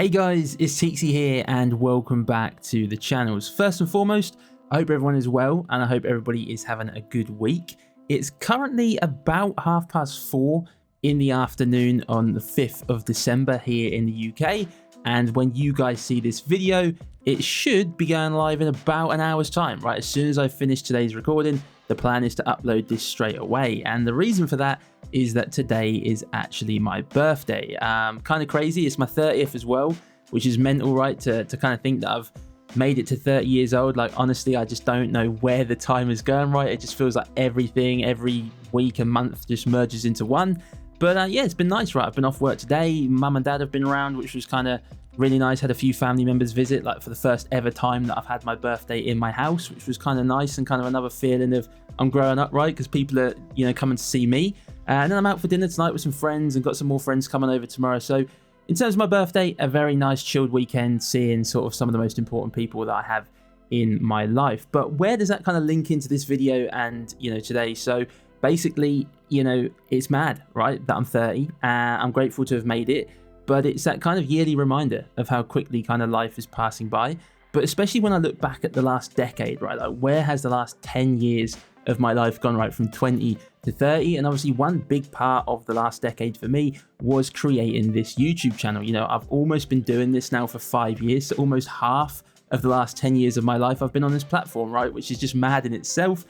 Hey guys, it's Tixie here and welcome back to the channels. First and foremost, I hope everyone is well and I hope everybody is having a good week. It's currently about 4:30 in the afternoon on the 5th of December here in the UK, and when you guys see this video, it should be going live in about an hour's time, right? As soon as I finish today's recording, the plan is to upload this straight away, and the reason for that is that today is actually my birthday. Kind of crazy, it's my 30th as well, which is mental, right? To kind of think that I've made it to 30 years old. Like, honestly, I just don't know where the time is going, right? It just feels like everything, every week and month just merges into one. But yeah, it's been nice, right? I've been off work today. Mum and dad have been around, which was kind of really nice. Had a few family members visit, like for the first ever time that I've had my birthday in my house, which was kind of nice and kind of another feeling of I'm growing up, right? Because people are, coming to see me. And then I'm out for dinner tonight with some friends and got some more friends coming over tomorrow. So in terms of my birthday, a very nice chilled weekend, seeing sort of some of the most important people that I have in my life. But where does that kind of link into this video and, today? So basically, it's mad, right, that I'm 30. I'm grateful to have made it, but it's that kind of yearly reminder of how quickly kind of life is passing by. But especially when I look back at the last decade, right, like where has the last 10 years of my life gone, right, from 20 to 30? And obviously one big part of the last decade for me was creating this YouTube channel. I've almost been doing this now for 5 years, so almost half of the last 10 years of my life I've been on this platform, right, which is just mad in itself.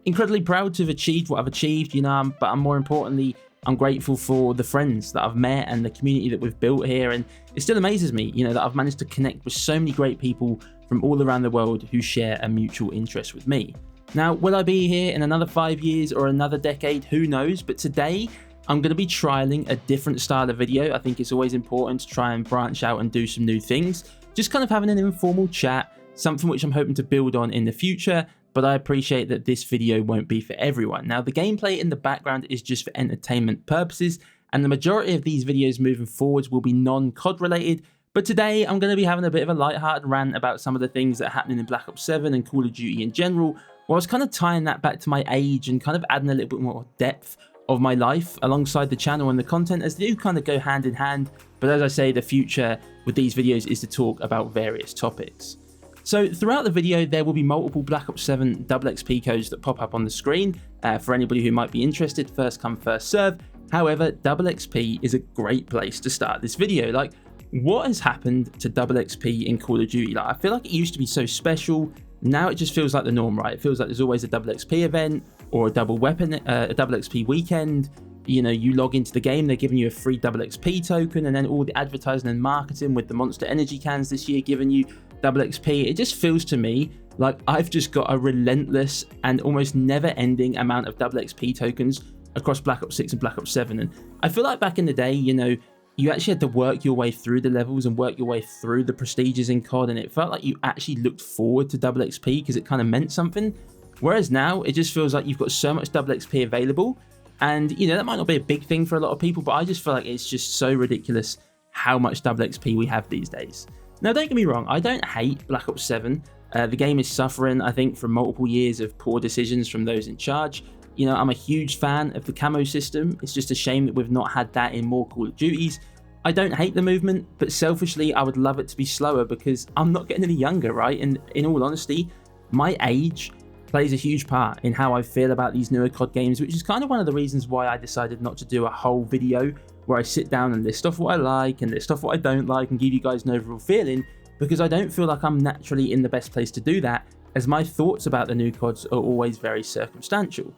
Incredibly proud to have achieved what I've achieved, but I'm more importantly, I'm grateful for the friends that I've met and the community that we've built here. And it still amazes me, that I've managed to connect with so many great people from all around the world who share a mutual interest with me. Now, will I be here in another 5 years or another decade? Who knows? But today, I'm going to be trialing a different style of video. I think it's always important to try and branch out and do some new things. Just kind of having an informal chat, something which I'm hoping to build on in the future. But I appreciate that this video won't be for everyone. Now, the gameplay in the background is just for entertainment purposes, and the majority of these videos moving forwards will be non-COD related. But today, I'm going to be having a bit of a lighthearted rant about some of the things that are happening in Black Ops 7 and Call of Duty in general, while I was kind of tying that back to my age and kind of adding a little bit more depth of my life alongside the channel and the content, as they do kind of go hand in hand. But as I say, the future with these videos is to talk about various topics. So throughout the video, there will be multiple Black Ops 7 double XP codes that pop up on the screen for anybody who might be interested. First come, first serve. However, double XP is a great place to start this video. Like, what has happened to double XP in Call of Duty? Like, I feel like it used to be so special. Now it just feels like the norm, right? It feels like there's always a double XP event or a double weapon, a double XP weekend. You log into the game, they're giving you a free double XP token, and then all the advertising and marketing with the Monster Energy cans this year giving you double XP. It just feels to me like I've just got a relentless and almost never-ending amount of double XP tokens across Black Ops 6 and Black Ops 7. And I feel like back in the day, you actually had to work your way through the levels and work your way through the prestiges in COD, and it felt like you actually looked forward to double XP because it kind of meant something. Whereas now, it just feels like you've got so much double XP available, and that might not be a big thing for a lot of people, but I just feel like it's just so ridiculous how much double XP we have these days. Now, don't get me wrong, I don't hate Black Ops 7. The game is suffering, I think, from multiple years of poor decisions from those in charge. I'm a huge fan of the camo system. It's just a shame that we've not had that in more Call of Duties. I don't hate the movement, but selfishly, I would love it to be slower because I'm not getting any younger, right? And in all honesty, my age plays a huge part in how I feel about these newer COD games, which is kind of one of the reasons why I decided not to do a whole video where I sit down and list off what I like and list off what I don't like and give you guys an overall feeling, because I don't feel like I'm naturally in the best place to do that, as my thoughts about the new CODs are always very circumstantial.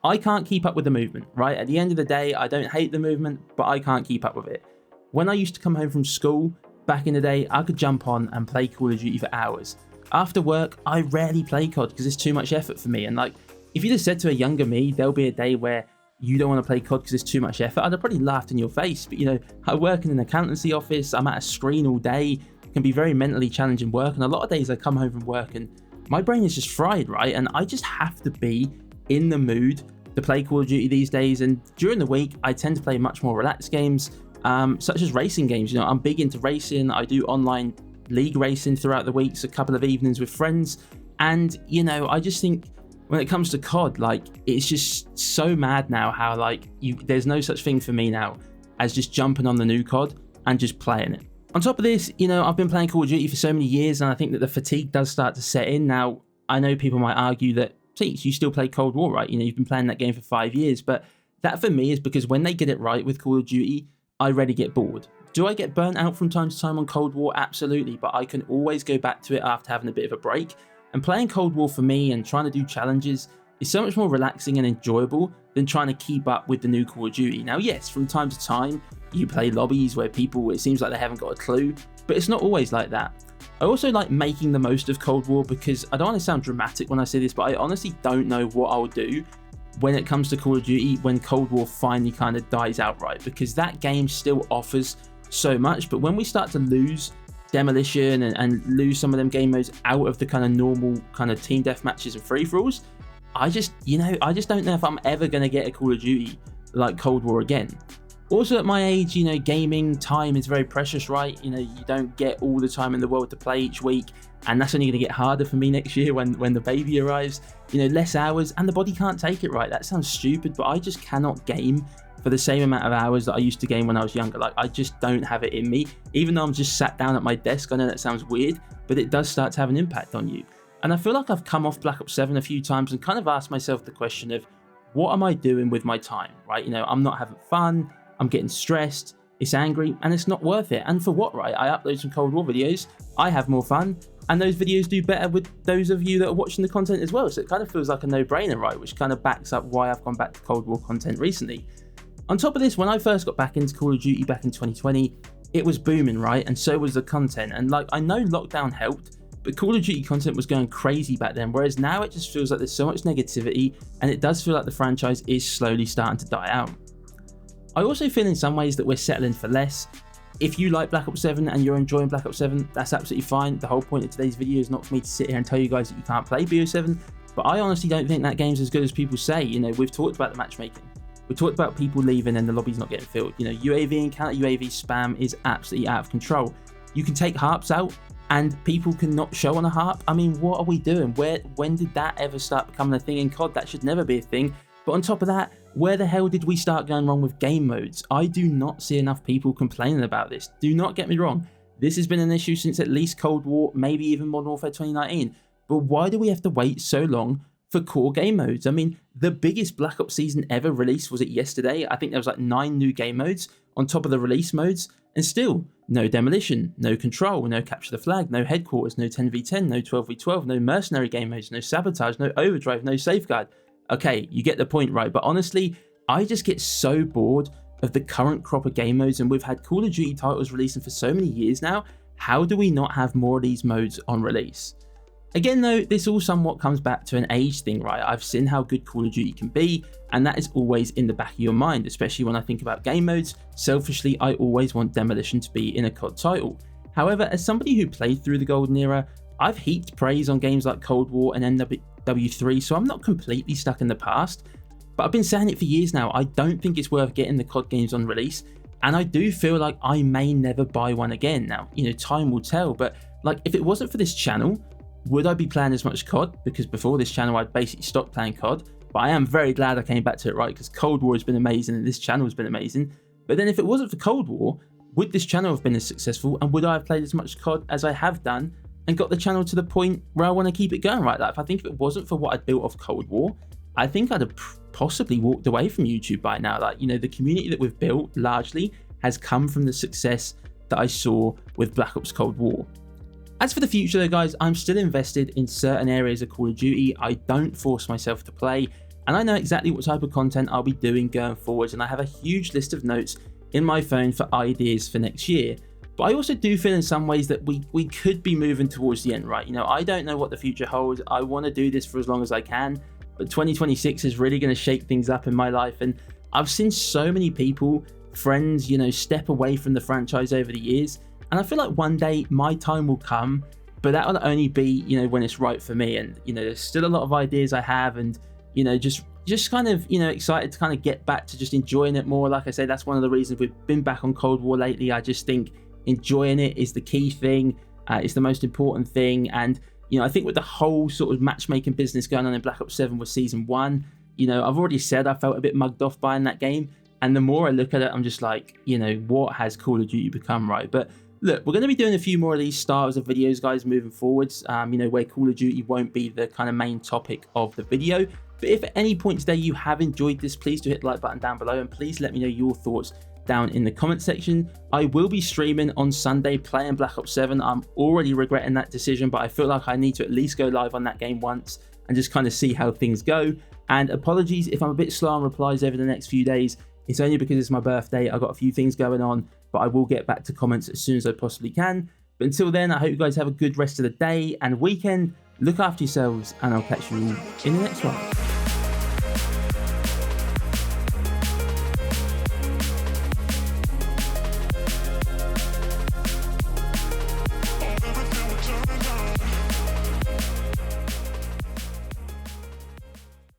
I can't keep up with the movement, right? At the end of the day, I don't hate the movement, but I can't keep up with it. When I used to come home from school, back in the day, I could jump on and play Call of Duty for hours. After work, I rarely play COD because it's too much effort for me. And like, if you just said to a younger me, there'll be a day where you don't want to play COD because it's too much effort, I'd have probably laughed in your face. But I work in an accountancy office, I'm at a screen all day, it can be very mentally challenging work. And a lot of days I come home from work and my brain is just fried, right? And I just have to be in the mood to play Call of Duty these days. And during the week, I tend to play much more relaxed games, such as racing games. I'm big into racing. I do online league racing throughout the weeks, a couple of evenings with friends. And, I just think when it comes to COD, like, it's just so mad now how, like, there's no such thing for me now as just jumping on the new COD and just playing it. On top of this, you know, I've been playing Call of Duty for so many years, and I think that the fatigue does start to set in. Now, I know people might argue that, please, you still play Cold War, right? You know, you've been playing that game for 5 years, but that for me is because when they get it right with Call of Duty, I really get bored. Do I get burnt out from time to time on Cold War? Absolutely, but I can always go back to it after having a bit of a break. And playing Cold War for me and trying to do challenges is so much more relaxing and enjoyable than trying to keep up with the new Call of Duty. Now, yes, from time to time, you play lobbies where people, it seems like they haven't got a clue, but it's not always like that. I also like making the most of Cold War because I don't want to sound dramatic when I say this, but I honestly don't know what I'll do when it comes to Call of Duty when Cold War finally kind of dies outright, because that game still offers so much. But when we start to lose demolition and lose some of them game modes out of the kind of normal kind of team deathmatches and free-for-alls, I just don't know if I'm ever going to get a Call of Duty like Cold War again. Also, at my age, you know, gaming time is very precious, right? You know, you don't get all the time in the world to play each week, and that's only going to get harder for me next year when the baby arrives. You know, less hours, and the body can't take it, right? That sounds stupid, but I just cannot game for the same amount of hours that I used to game when I was younger. Like, I just don't have it in me. Even though I'm just sat down at my desk, I know that sounds weird, but it does start to have an impact on you. And I feel like I've come off Black Ops 7 a few times and kind of asked myself the question of, what am I doing with my time, right? You know, I'm not having fun, I'm getting stressed, it's angry, and it's not worth it. And for what, right? I upload some Cold War videos, I have more fun, and those videos do better with those of you that are watching the content as well. So it kind of feels like a no-brainer, right? Which kind of backs up why I've gone back to Cold War content recently. On top of this, when I first got back into Call of Duty back in 2020, it was booming, right? And so was the content. And like, I know lockdown helped, but Call of Duty content was going crazy back then, whereas now it just feels like there's so much negativity, and it does feel like the franchise is slowly starting to die out. I also feel in some ways that we're settling for less. If you like Black Ops 7 and you're enjoying Black Ops 7, that's absolutely fine. The whole point of today's video is not for me to sit here and tell you guys that you can't play BO7, but I honestly don't think that game's as good as people say. You know, we've talked about the matchmaking. We talked about people leaving and the lobby's not getting filled. You know, UAV and counter UAV spam is absolutely out of control. You can take harps out and people can not show on a harp. I mean, what are we doing? When did that ever start becoming a thing in COD? That should never be a thing. But on top of that, where the hell did we start going wrong with game modes? I do not see enough people complaining about this. Do not get me wrong. This has been an issue since at least Cold War, maybe even Modern Warfare 2019. But why do we have to wait so long for core game modes? I mean, the biggest Black Ops season ever released, was it yesterday? I think there was like 9 new game modes on top of the release modes, and still no demolition, no control, no capture the flag, no headquarters, no 10v10, no 12v12, no mercenary game modes, no sabotage, no overdrive, no safeguard. Okay, you get the point, right? But honestly, I just get so bored of the current crop of game modes, and we've had Call of Duty titles releasing for so many years now. How do we not have more of these modes on release? Again though, this all somewhat comes back to an age thing, right? I've seen how good Call of Duty can be, and that is always in the back of your mind, especially when I think about game modes. Selfishly, I always want Demolition to be in a COD title. However, as somebody who played through the golden era, I've heaped praise on games like Cold War and MW3, so I'm not completely stuck in the past. But I've been saying it for years now, I don't think it's worth getting the COD games on release, and I do feel like I may never buy one again. Now, you know, time will tell, but like, if it wasn't for this channel, would I be playing as much COD? Because before this channel, I'd basically stopped playing COD. But I am very glad I came back to it, right? Because Cold War has been amazing and this channel has been amazing. But then if it wasn't for Cold War, would this channel have been as successful? And would I have played as much COD as I have done and got the channel to the point where I want to keep it going, right? Like, I think if it wasn't for what I'd built off Cold War, I think I'd have possibly walked away from YouTube by now. Like, you know, the community that we've built largely has come from the success that I saw with Black Ops Cold War. As for the future though, guys, I'm still invested in certain areas of Call of Duty. I don't force myself to play, and I know exactly what type of content I'll be doing going forwards, and I have a huge list of notes in my phone for ideas for next year. But I also do feel in some ways that we could be moving towards the end, right? You know, I don't know what the future holds. I want to do this for as long as I can, but 2026 is really going to shake things up in my life, and I've seen so many people, friends, you know, step away from the franchise over the years. And I feel like one day my time will come, but that will only be, you know, when it's right for me. And, you know, there's still a lot of ideas I have, and, you know, just kind of, you know, excited to kind of get back to just enjoying it more. Like I say, that's one of the reasons we've been back on Cold War lately. I just think enjoying it is the key thing. It's the most important thing. And, you know, I think with the whole sort of matchmaking business going on in Black Ops 7 with Season 1, you know, I've already said I felt a bit mugged off buying that game. And the more I look at it, I'm just like, you know, what has Call of Duty become, right? But Look, we're going to be doing a few more of these styles of videos, guys, moving forwards, you know, where Call of Duty won't be the kind of main topic of the video. But if at any point today you have enjoyed this, please do hit the like button down below, and please let me know your thoughts down in the comment section. I will be streaming on Sunday playing Black Ops 7. I'm already regretting that decision, but I feel like I need to at least go live on that game once and just kind of see how things go. And apologies if I'm a bit slow on replies over the next few days. It's only because it's my birthday. I've got a few things going on, but I will get back to comments as soon as I possibly can. But until then, I hope you guys have a good rest of the day and weekend. Look after yourselves, and I'll catch you in the next one.